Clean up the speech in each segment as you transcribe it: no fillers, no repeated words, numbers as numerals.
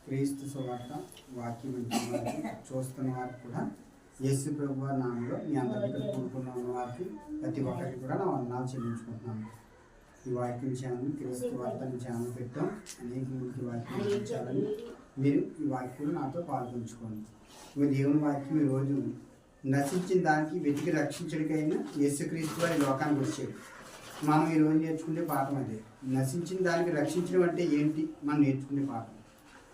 క్రీస్తు సువార్త వాక్యం వింటున్న వారికి చూస్తున్న వారికి కూడా యేసు ప్రభు వారి నామంలో మీ అందరికీ ఇక్కడ కూడుకున్న ఉన్న వారికి ప్రతి ఒక్కరికి కూడా నా వందనాలు చెల్లించుకుంటున్నాను. ఈ వాక్యం ఛానల్ క్రీస్తు వార్తని ఛానల్ పెట్టాం. అనేక మందికి వాక్యం ఇచ్చాలని మీరు ఈ వాక్యం నాతో పాల్గొంచుకోండి. మీ దేవుని వాక్యం ఈరోజు నశించిన దానికి వెతికి రక్షించడానికైనా యేసుక్రీస్తు వారి లోకానికి వచ్చాడు. మనం ఈరోజు నేర్చుకునే పాఠం అదే. నశించిన దానికి రక్షించడం అంటే ఏంటి మనం నేర్చుకునే పాఠం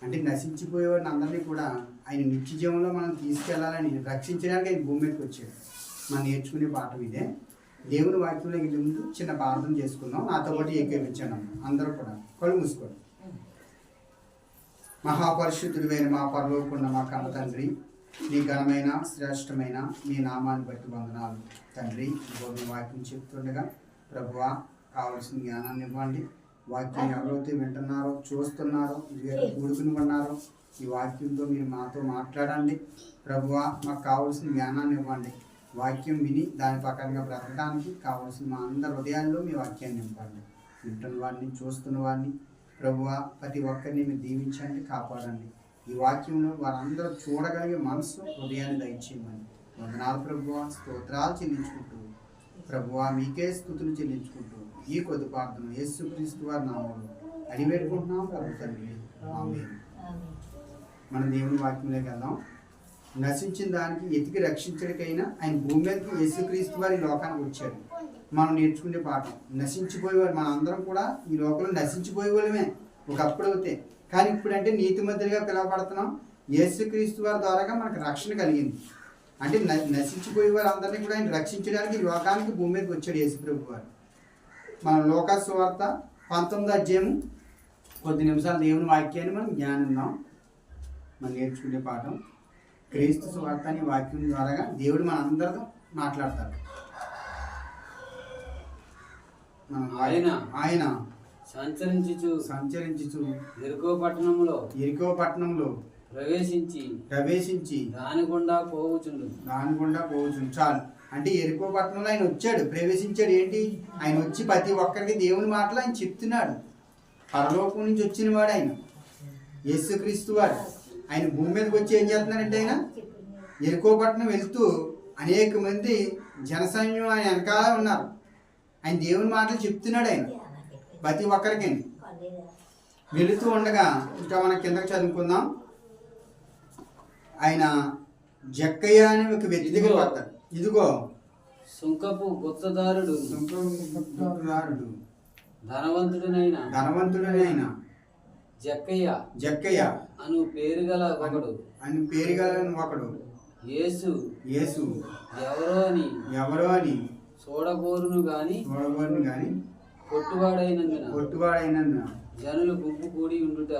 అంటే నశించిపోయేవాడిని అందరినీ కూడా ఆయన నిత్య జీవంలో మనం తీసుకెళ్లాలని రక్షించడానికి ఆయన భూమి మీదకి వచ్చాడు. మనం నేర్చుకునే పాఠం ఇదే. దేవుని వాక్యంలోకి వెళ్ళే ముందు చిన్న ప్రార్థన చేసుకుందాం. నాతో పాటు ఏకీపించాను. అందరూ కూడా కళ్ళు మూసుకోండి. మహాపరిశుద్ధుడైన మా పరలోకమున్న మా కన్న తండ్రి, నీ ఘనమైన శ్రేష్టమైన మీ నామాన్ని బట్టి వందనాలు తండ్రి. ఈ వాక్యం చెప్తుండగా ప్రభువా కావలసిన జ్ఞానాన్ని ఇవ్వండి. వాక్యం ఎవరైతే వింటున్నారో చూస్తున్నారో ఇదివరకు కూడుకుని ఉన్నారో ఈ వాక్యంతో మీరు మాతో మాట్లాడండి ప్రభువా. మాకు కావలసిన జ్ఞానాన్ని ఇవ్వండి. వాక్యం విని దాని ప్రకారంగా బ్రతకడానికి కావలసిన మా అందరి హృదయాల్లో మీ వాక్యాన్ని నింపండి. వింటున్న వాడిని చూస్తున్న వాడిని ప్రభువా ప్రతి ఒక్కరిని మీరు దీవించండి, కాపాడండి. ఈ వాక్యంలో వారందరూ చూడగలిగే మనసు హృదయాన్ని దయచేయమని వందనాలు ప్రభువా. స్తోత్రాలు చెల్లించుకుంటూ ప్రభువా మీకే స్తుతులు చెల్లించుకుంటూ ఈ కొద్ది ప్రార్థన యేసుక్రీస్తు వారి నామములో అడివేడుకుంటున్నాం ప్రభు తండ్రి, ఆమేన్. మన దేవుని వాక్యంలోకి వెళ్దాం. నశించిన దానికి ఎతికి రక్షించడానికైనా ఆయన భూమి మీదకి యేసుక్రీస్తు వారి లోకానికి వచ్చాడు. మనం నేర్చుకునే పాఠం నశించిపోయేవారు. మన అందరం కూడా ఈ లోకంలో నశించిపోయేవాళ్ళమే ఒకప్పుడు అవుతే, కానీ ఇప్పుడంటే నీతిమంతులుగా పిలువబడుతున్నాం. యేసుక్రీస్తు వారి ద్వారాగా మనకు రక్షణ కలిగింది. అంటే నశించిపోయే వారు అందరినీ కూడా ఆయన రక్షించడానికి ఈ లోకానికి భూమి మీదకి వచ్చాడు యేసు ప్రభు వారు. మనం లోకాసు సువార్త 19వ అధ్యాయం కొద్ది నిమిషాలు దేవుని వాక్యాన్ని మనం జ్ఞానిద్దాం. మనం నేర్చుకునే పాఠం క్రీస్తు సువార్త అనే వాక్యం ద్వారాగా దేవుడు మన అందరితో మాట్లాడతాడు. ఆయన సంచరించుచు ఎరికో పట్టణంలో ప్రవేశించి దాని గుండా పోవుచుండు. చాలు. అంటే ఎరికో పట్టణంలో ఆయన వచ్చాడు, ప్రవేశించాడు. ఏంటి ఆయన వచ్చి ప్రతి ఒక్కరికి దేవుని మాటలు ఆయన చెప్తున్నాడు. పరలోకం నుంచి వచ్చిన వాడు ఆయన యేసుక్రీస్తు వాడు. ఆయన భూమి మీదకి వచ్చి ఏం చేస్తున్నాడంటే ఆయన ఎరికో పట్టణం వెళ్తూ అనేక మంది జనసైన్యం ఆయన వెనకాల ఉన్నారు. ఆయన దేవుని మాటలు చెప్తున్నాడు ఆయన ప్రతి ఒక్కరికి. వెళుతూ ఉండగా ఇంకా మనం కిందకి చదువుకుందాం. ఆయన జక్కయ్య అని ఒక వ్యక్తి దగ్గర పడతాడు. ఇదిగో సుంకపు గుత్తదారుడు ధనవంతుడనైన జక్కయ్య అను పేరు గల ఒకడు యేసు ఎవరో అని చూడగోరును గాని కొట్టువాడైనందున జనులు గుంపు కూడి ఉండుట.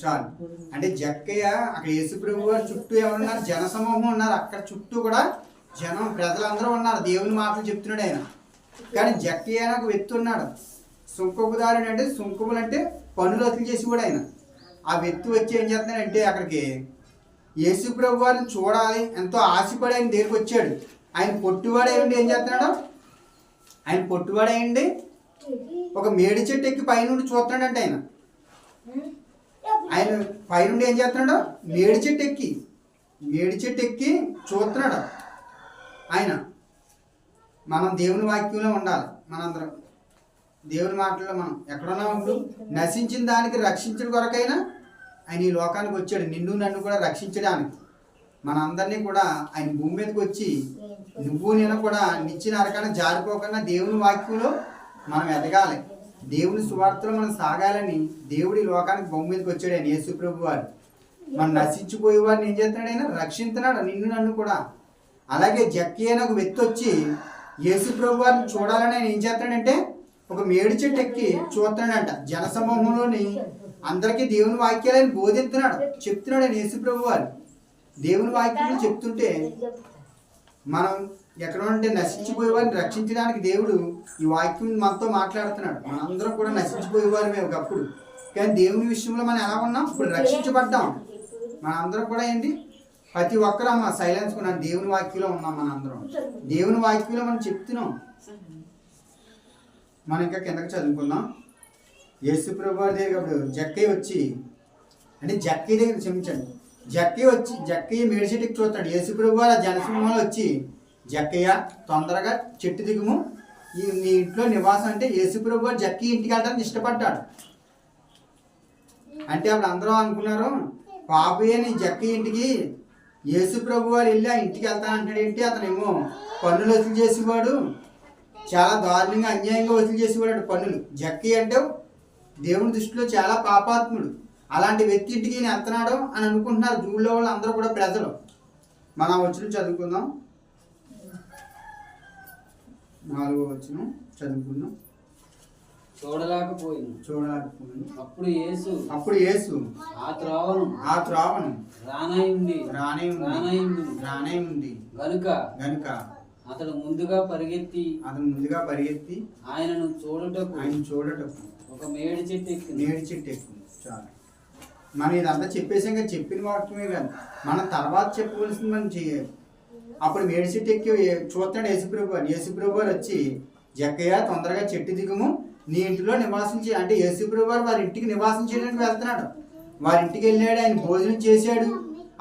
చాలు. అంటే జక్కయ్య అక్కడ యేసు ప్రభు వారి చుట్టూ ఎవరున్నారు? జన సమూహం ఉన్నారు. అక్కడ చుట్టూ కూడా జనం ప్రజలందరూ ఉన్నారు. దేవుని మాటలు చెప్తున్నాడు ఆయన. కానీ జక్కయ్య అని ఒక వ్యక్తి ఉన్నాడు. సుంకపుదారుడు అంటే సుంకములు అంటే పనులు వసూలు చేసి కూడా ఆయన. ఆ వ్యక్తి వచ్చి ఏం చేస్తున్నాడంటే అక్కడికి యేసు ప్రభు వారిని చూడాలి ఎంతో ఆశపడి ఆయన దగ్గరికి వచ్చాడు. ఆయన పొట్టువాడేయండి ఏం చేస్తున్నాడు? ఆయన పొట్టువాడేయండి ఒక మేడి చెట్టు ఎక్కి పైనుండి చూస్తున్నాడంటే ఆయన పైనుండి ఏం చేస్తున్నాడు? మేడి చెట్టు ఎక్కి చూస్తున్నాడు ఆయన. మనం దేవుని వాక్యంలో ఉండాలి. మనందరం దేవుని మాటల్లో మనం ఎక్కడున్నాం? ఇప్పుడు నశించిన దానికి రక్షించడం కొరకైనా ఆయన ఈ లోకానికి వచ్చాడు. నిన్ను నన్ను కూడా రక్షించడానికి. మనందరినీ కూడా ఆయన భూమి మీదకి వచ్చి నువ్వు నేను కూడా నిచ్చిన నరకాన జారిపోకుండా దేవుని వాక్యంలో మనం ఎదగాలి. దేవుని సువార్తలో మనం సాగాలని దేవుడి లోకానికి భూమి మీదకి వచ్చాడు ఆయన యేసు ప్రభు వారు. మనం నశించిపోయే వారిని ఏం చేస్తున్నాడు? ఆయన రక్షిస్తున్నాడు నిన్ను నన్ను కూడా. అలాగే జక్కయ్య అని ఒక వ్యక్తి వచ్చి యేసు ప్రభు వారిని చూడాలని ఆయన ఏం చేస్తున్నాడంటే ఒక మేడి చెట్టు ఎక్కి చూస్తున్నాడంట. జనసమూహంలోని అందరికీ దేవుని వాక్యాలను బోధిస్తున్నాడు, చెప్తున్నాడు ఆయన యేసు ప్రభు వారు. దేవుని వాక్యాలు చెప్తుంటే మనం ఎక్కడ ఉంటే నశించిపోయేవారిని రక్షించడానికి దేవుడు ఈ వాక్యం మనతో మాట్లాడుతున్నాడు. మనందరం కూడా నశించిపోయేవారు మేము ఒకప్పుడు. కానీ దేవుని విషయంలో మనం ఎలా ఉన్నాం? ఇప్పుడు రక్షించబడ్డాం. మనందరం కూడా ఏంటి ప్రతి ఒక్కరు అమ్మ సైలెన్స్ కొన్నాం. దేవుని వాక్యంలో ఉన్నాం. మనందరం దేవుని వాక్యంలో మనం చెప్తున్నాం. మనం ఇంకా కిందకి చదువుకుందాం. యేసు ప్రభు వారి దగ్గర జక్కయ్య వచ్చి అంటే జక్కీ దగ్గర క్షమించండి, జక్కీ మేడిచెట్టుకి చూస్తాడు. యేసుప్రభు వారు ఆ జనసింహంలో వచ్చి, జక్కయ్య తొందరగా చెట్టు దిగుము, నీ ఇంట్లో నివాసం. అంటే యేసుప్రభు వారు జక్కీ ఇంటికి వెళ్ళడానికి ఇష్టపడ్డాడు. అంటే అప్పుడు అందరూ అనుకున్నారు, పాపయ్య నీ జక్కీ ఇంటికి యేసుప్రభు వారు వెళ్ళి ఆ ఇంటికి వెళ్తానంటాడు ఏంటి, అతనేమో పన్నులు వసూలు చేసేవాడు, చాలా దారుణంగా అన్యాయంగా వసూలు చేసేవాడు పన్నులు. జక్కీ అంటే దేవుని దృష్టిలో చాలా పాపాత్ముడు. అలాంటి వ్యక్తి ఇంటికి ఈయన వెళ్తున్నాడు అని అనుకుంటున్నారు ఊళ్ళో వాళ్ళు అందరూ కూడా, ప్రజలు. మనం వచ్చిన చదువుకుందాం, 4వ వచనం చదువుకుందాం. చూడలేకపోయింది. అప్పుడు యేసు ఆ త్రోవను రానయుండి గనుక అతడు ముందుగా పరిగెత్తి ఆయనను చూడటకు ఒక మేడి చెట్టు ఎక్కుంది. చాలా మనం ఇదంతా చెప్పేసాం కదా, చెప్పిన వాక్యమే కాదు, మనం తర్వాత చెప్పవలసింది మనం చేయాలి. అప్పుడు మేడి చెట్టు ఎక్కి చూస్తాడు యేసుప్రభు వారు వచ్చి, జక్కయ్య తొందరగా చెట్టు దిగుము, నీ ఇంటిలో నివాసం చేయ. అంటే యేసుప్రభు వారు వారి ఇంటికి నివాసం చేయడానికి వెళ్తున్నాడు. వారి ఇంటికి వెళ్ళాడు, ఆయన భోజనం చేశాడు.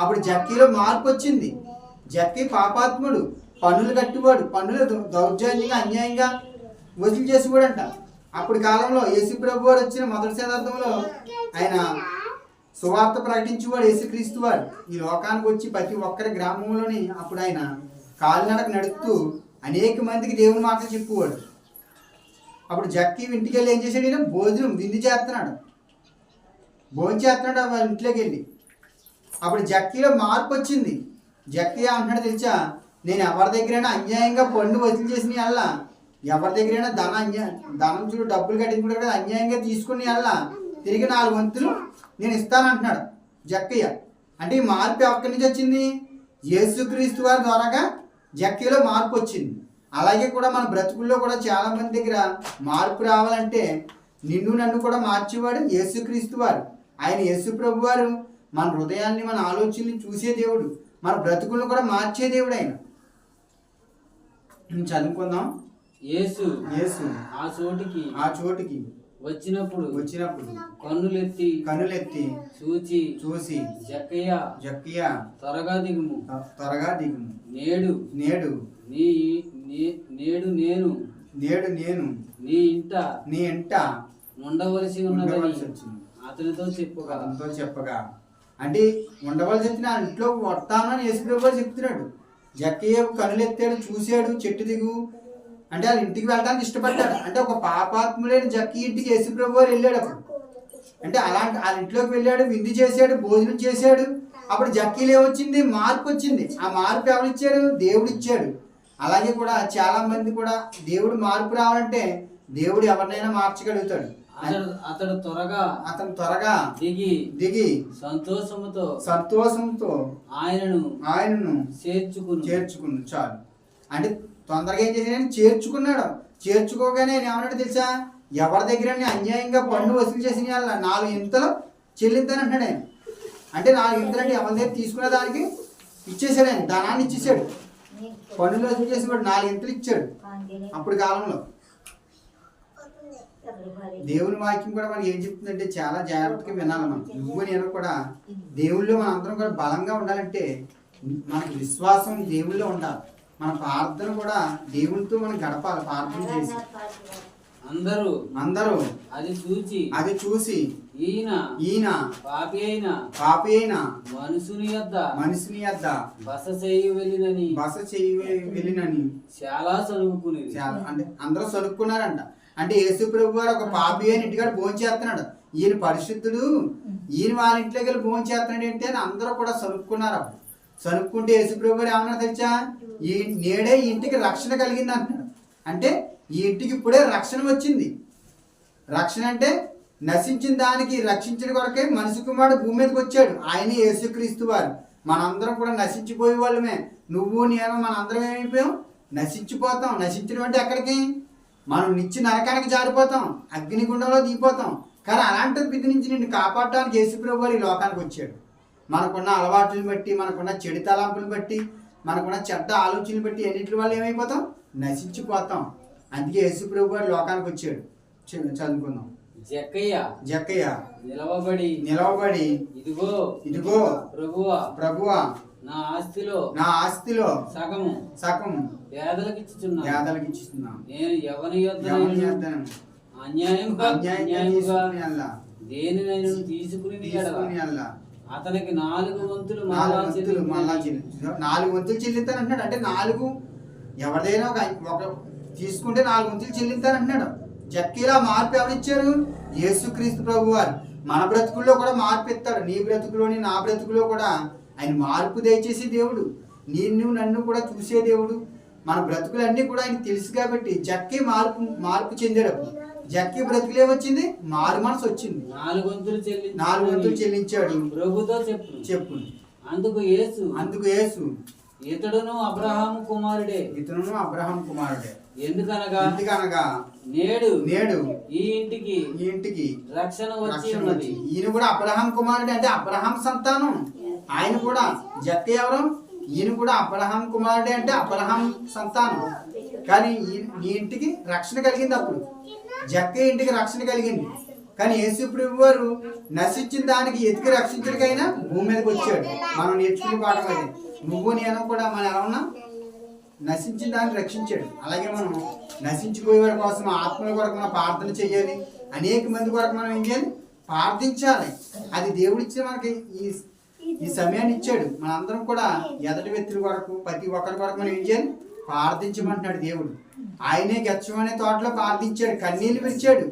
అప్పుడు జక్కీలో మార్పు వచ్చింది. జక్కీ పాపాత్ముడు, పన్నులు కట్టువాడు, పన్నులు దౌర్జన్యంగా అన్యాయంగా వసూలు చేసేవాడంట. అప్పుడు కాలంలో యేసుప్రభు వారు వచ్చిన మొదటి శతాబ్దంలో ఆయన సువార్త ప్రకటించేవాడు యేసుక్రీస్తు వారు. ఈ లోకానికి వచ్చి ప్రతి ఒక్కరి గ్రామంలోని అప్పుడు ఆయన కాలినడక నడుపుతూ అనేక మందికి దేవుని మాటలు చెప్పువాడు. అప్పుడు జక్కీ ఇంటికి వెళ్ళి ఏం చేశాడు, ఈయన విందు చేస్తున్నాడు వాళ్ళ ఇంట్లోకి వెళ్ళి. అప్పుడు జక్కీలో మార్పు వచ్చింది. జక్కీ అంటున్నాడు తెలుసా, నేను ఎవరి దగ్గరైనా అన్యాయంగా పన్ను వసూలు చేసిన అల్లా, ఎవరి దగ్గరైనా ధనం చూడు డబ్బులు కట్టించుకుంటారు కదా, అన్యాయంగా తీసుకుని అల్లా తిరిగి 4 వంతులు నేను ఇస్తానంటున్నాడు జక్కయ్య. అంటే ఈ మార్పు ఎక్కడి నుంచి వచ్చింది, యేసుక్రీస్తు వారి ద్వారాగా జక్కీలో మార్పు వచ్చింది. అలాగే కూడా మన బ్రతుకుల్లో కూడా చాలా మంది దగ్గర మార్పు రావాలంటే నిన్ను నన్ను కూడా మార్చేవాడు యేసుక్రీస్తు వారు. ఆయన యేసుప్రభు వారు మన హృదయాన్ని, మన ఆలోచనని చూసే దేవుడు, మన బ్రతుకులను కూడా మార్చే దేవుడు ఆయన. చదువుకుందాం. యేసు ఆ చోటికి వచ్చినప్పుడు కన్నులెత్తి చూసి జక్కయ్య త్వరగా దిగుము, నేడు నేను నీ ఇంట ఉండవలసి ఉన్నదని అతనితో చెప్పగా అంటే ఉండవలసి వచ్చిన ఇంట్లో వస్తానని యేసుప్రభు చెప్తున్నాడు. జక్కయ్య కన్నులెత్తాడు, చూశాడు, చెట్టు దిగు అంటే వాళ్ళ ఇంటికి వెళ్ళడానికి ఇష్టపడ్డాడు. అంటే ఒక పాపాత్ముడైన జక్కీ ఇంటికి యేసుప్రభు వారు వెళ్ళాడు. అప్పుడు అంటే అలాంటి వాళ్ళ ఇంట్లోకి వెళ్ళాడు, విందు చేశాడు, భోజనం చేశాడు. అప్పుడు జక్కీలో ఏమొచ్చింది, మార్పు వచ్చింది. ఆ మార్పు ఎవరిచ్చాడు, దేవుడు ఇచ్చాడు. అలాగే కూడా చాలా మంది కూడా దేవుడు మార్పు రావాలంటే దేవుడు ఎవరినైనా మార్చగలుగుతాడు. అతను త్వరగా దిగి సంతోషంతో ఆయనను చేర్చుకుని చాలు. అంటే తొందరగా ఏం చేశాడు, చేర్చుకోగానే ఏమన్నాడు తెలుసా, ఎవరి దగ్గర అన్యాయంగా పన్ను వసూలు చేసిన వాళ్ళ 4 ఇంతలు చెల్లింతానంటున్నాడు ఆయన. అంటే 4 ఇంతలు అంటే ఎవరి దగ్గర తీసుకునే దానికి ఇచ్చేసాడు ఆయన, ధనాన్ని ఇచ్చేసాడు. పన్నులు వసూలు చేసేవాడు 4 ఇంతలు ఇచ్చాడు అప్పుడు కాలంలో. దేవుని వాక్యం కూడా మనకి ఏం చెప్తుందంటే చాలా జాగ్రత్తగా వినాలి మనం. నువ్వు నేను కూడా దేవుళ్ళో మన అందరం కూడా బలంగా ఉండాలంటే మనకి విశ్వాసం దేవుళ్ళో ఉండాలి. మన ప్రార్థన కూడా దేవునితో మనం గడపాలి. ప్రార్థన చేసి అందరూ అది చూసి ఈయన పాపి అయిన మనుషుని యొద్ద బస చేయి వెళ్ళినని చాలా సనుక్కుని. అంటే అందరూ సనుక్కున్నారంట. అంటే యేసుప్రభు వారు ఒక పాపి అయిన ఇంటికాడ భోజనం చేస్తున్నాడు, ఈయన పరిశుద్ధుడు, ఈయన వాళ్ళ ఇంట్లోకి వెళ్ళి భోజనం చేస్తున్నాడు ఏంటి అని అందరూ కూడా సనుక్కున్నారు. అప్పుడు సనుక్కుంటే యేసుప్రభు గారు ఏమన్నా తెలుసా, నేడే ఈ ఇంటికి రక్షణ కలిగింది అంటున్నాడు. అంటే ఈ ఇంటికి ఇప్పుడే రక్షణ వచ్చింది. రక్షణ అంటే నశించిన దానికి రక్షించిన కొరకే మనిషి కుమారుడు భూమి మీదకి వచ్చాడు. ఆయనే యేసుక్రీస్తు వారు. మనందరం కూడా నశించిపోయే వాళ్ళమే. నువ్వు నేను మనందరం ఏమైపోయాం, నశించిపోతాం. నశించడం అంటే ఎక్కడికి, మనం నిత్య నరకానికి జారిపోతాం, అగ్నిగుండంలో దిగిపోతాం. కానీ అలాంటి విధి నుంచి నిన్ను కాపాడటానికి యేసుప్రభు వారు ఈ లోకానికి వచ్చాడు. మనకున్న అలవాట్లను బట్టి, మనకున్న చెడు తలంపులను బట్టి, మనకున్న చెడ్డ ఆలోచనలు బట్టి అన్నింటి వల్ల ఏమైపోతాం, నశించిపోతాం. అందుకే యేసుప్రభు వారు లోకానికి వచ్చాడు. చదువుకుందాం. జక్కయ్య నిలవబడి ఇదిగో ప్రభువా నా ఆస్తిలో సగము పేదలకు ఇచ్చుచున్నా నేను ఎవని యొద్ద అన్యాయముగా దేనినైనా తీసుకుని అతనికి 4 వంతులు మళ్ళా 4 వంతులు చెల్లిస్తానంటున్నాడు. అంటే 4 ఎవరిదైనా ఒక తీసుకుంటే 4 వంతులు చెల్లిస్తానంటున్నాడు. జక్కీలా మార్పు ఎవరిచ్చారు? యేసుక్రీస్తు ప్రభు వారు. మన బ్రతుకుల్లో కూడా మార్పు ఇస్తాడు. నీ బ్రతుకులోని నా బ్రతుకులో కూడా ఆయన మార్పు దయచేసి దేవుడు. నిన్ను నన్ను కూడా చూసే దేవుడు. మన బ్రతుకులన్నీ కూడా ఆయన తెలుసు కాబట్టి జక్కి మార్పు చెందాడు. జక్కి బ్రతుకులే వచ్చింది, మారు మనసు వచ్చింది. 4 వంతులు చెల్లించాడు. ప్రభుతో చెప్పు. అందుకు యేసు ఇతడును అబ్రహాము కుమారుడే. ఎందుకనగా నేడు ఈ ఇంటికి రక్షణ వచ్చి ఉన్నది. ఈయన కూడా అబ్రహాం కుమారుడే. అంటే అబ్రహాం సంతానం ఆయన కూడా. జక్క ఎవరు? ఈయన కూడా అబ్రహాం కుమారుడే. అంటే అబ్రహాం సంతానం. కానీ ఈ ఇంటికి రక్షణ కలిగింది. అప్పుడు జక్క ఇంటికి రక్షణ కలిగింది. కానీ యేసు ప్రభు వారు నశించిన దానికి ఎతికి రక్షించడానికైనా భూమి మీదకి వచ్చాడు. మనం నేర్చుకునే పాఠం అది. నువ్వు నేను కూడా మనం ఎలా ఉన్నా నశించిన దాన్ని రక్షించాడు. అలాగే మనం నశించిపోయేవాడి కోసం ఆత్మల కొరకు మనం ప్రార్థన చేయాలి. అనేక మంది కొరకు మనం ఏం చేయాలి? ప్రార్థించాలి. అది దేవుడిచ్చిన మనకి ఈ సమయాన్ని ఇచ్చాడు. మనందరం కూడా ఎదటి వ్యక్తుల కొరకు ప్రతి ఒక్కరి కొరకు మనం ఏం చేయాలి? ప్రార్థించమంటున్నాడు దేవుడు. ఆయనే గెచ్చమనే తోటలో ప్రార్థించాడు, కన్నీళ్లు విడిచాడు.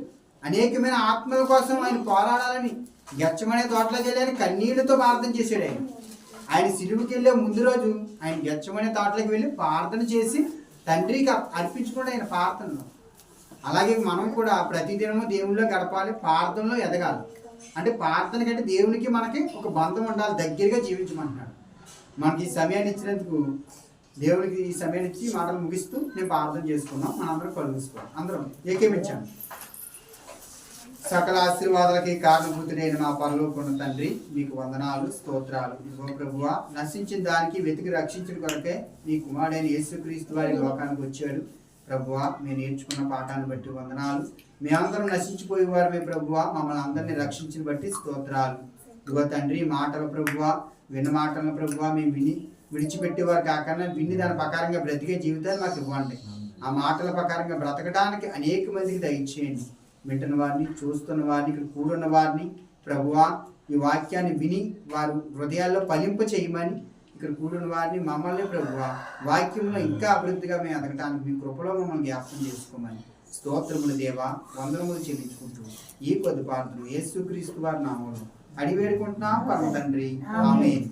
అనేకమైన ఆత్మల కోసం ఆయన పోరాడాలని గెచ్చమనే తోటలోకి వెళ్ళి కన్నీళ్లతో ప్రార్థన చేశాడు. ఆయన సిలువుకి వెళ్ళే ముందు రోజు ఆయన గెచ్చమనే తోటలోకి వెళ్ళి ప్రార్థన చేసి తండ్రికి అర్పించుకుంటే ఆయన ప్రార్థనలో. అలాగే మనం కూడా ప్రతిదినము దేవుళ్ళో గడపాలి, ప్రార్థనలో ఎదగాలి. అంటే ప్రార్థన కంటే దేవునికి మనకి ఒక బంధం ఉండాలి, దగ్గరగా జీవించమంటున్నాడు. మనకి ఈ సమయాన్ని ఇచ్చినందుకు దేవునికి ఈ సమయాన్ని ఇచ్చి మాటలు ముగిస్తూ నేను ప్రార్థన చేసుకున్నాం. మనందరం కలుగుసుకోవాలి. అందరం ఏకేమించాను. సకల ఆశీర్వాదాలకి కారణభూతుడైన మా పరలోకమున్న తండ్రి, మీకు వందనాలు, స్తోత్రాలు. ఇదిగో ప్రభువా, నశించిన దానికి వెతికి రక్షించిన కొరకే మీ కుమారుడైన యేసుక్రీస్తు వారి లోకానికి వచ్చాడు. ప్రభువా, మేము నేర్చుకున్న పాఠాన్ని బట్టి వందనాలు. మేమందరం నశించిపోయేవారు మీ ప్రభువా, మమ్మల్ని అందరినీ రక్షించిన బట్టి స్తోత్రాలు. ఇదిగో తండ్రి, మాటల ప్రభువా, విన్న మాటల ప్రభువా మేము విడిచిపెట్టేవారు కాకుండా విన్ని దాని ప్రకారంగా బ్రతికే జీవితాన్ని మాకు ఇవ్వండి. ఆ మాటల ప్రకారంగా బ్రతకడానికి అనేక మందికి దయచేయండి. వింటున్న వారిని, చూస్తున్న వారిని, ఇక్కడ కూడున్న వారిని ప్రభువా, ఈ వాక్యాన్ని విని వారు హృదయాల్లో ఫలింప చేయమని, ఇక్కడ కూడున్న వారిని మమ్మల్ని ప్రభువా వాక్యంలో ఇంకా అభివృద్ధిగా మేము ఎదగటానికి మీ కృపలో మమ్మల్ని జ్ఞాపకం చేసుకోమని స్తోత్రములు దేవా, వందనములు చెల్లించుకుంటూ ఈ కొద్ది ప్రార్థన యేసుక్రీస్తు వారి నామములో అడిగి వేడుకుంటున్నాం పరమ తండ్రి. ఆమేన్.